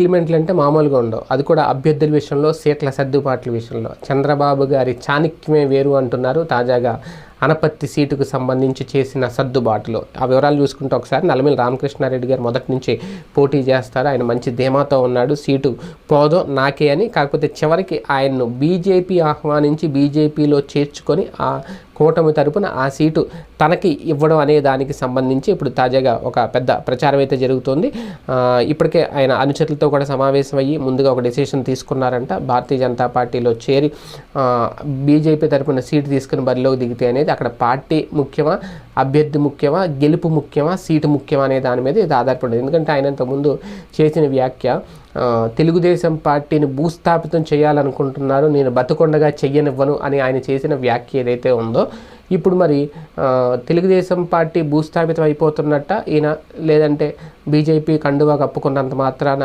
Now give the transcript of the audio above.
ఎలిమెంట్లు అంటే మామూలుగా ఉండవు. అది కూడా అభ్యర్థుల విషయంలో, సీట్ల సర్దుబాట్ల విషయంలో. చంద్రబాబు గారి చాణక్యమే వేరు అంటున్నారు తాజాగా అనపత్తి సీటుకు సంబంధించి చేసిన సర్దుబాటులో. ఆ వివరాలు చూసుకుంటే ఒకసారి నల్లమిల్లి రామకృష్ణారెడ్డి గారు మొదటి నుంచి పోటీ చేస్తారు. ఆయన మంచి ధీమాతో ఉన్నాడు, సీటు పోదో నాకే అని. కాకపోతే చివరికి ఆయన్ను బీజేపీ ఆహ్వానించి బీజేపీలో చేర్చుకొని ఆ కూటమి తరపున ఆ సీటు తనకి ఇవ్వడం అనే దానికి సంబంధించి ఇప్పుడు తాజాగా ఒక పెద్ద ప్రచారం అయితే జరుగుతోంది. ఇప్పటికే ఆయన అనుచరులతో కూడా సమావేశం అయ్యి ముందుగా ఒక డెసిషన్ తీసుకున్నారంట. భారతీయ జనతా పార్టీలో చేరి బీజేపీ తరపున సీటు తీసుకుని బరిలోకి దిగితే అనేది అక్కడ పార్టీ ముఖ్యమా, అభ్యర్థి ముఖ్యమా, గెలుపు ముఖ్యమా, సీటు ముఖ్యమా అనే దాని మీద ఇది ఆధారపడింది. ఎందుకంటే ఆయన ఇంతకుముందు చేసిన వ్యాఖ్య తెలుగుదేశం పార్టీని భూస్థాపితం చేయాలనుకుంటున్నారు, నేను బతుకొండగా చెయ్యనివ్వను అని ఆయన చేసిన వ్యాఖ్య ఏదైతే ఉందో ఇప్పుడు మరి తెలుగుదేశం పార్టీ భూస్థాపితం అయిపోతున్నట్ట ఈయన, లేదంటే బీజేపీ కండువా కప్పుకున్నంత మాత్రాన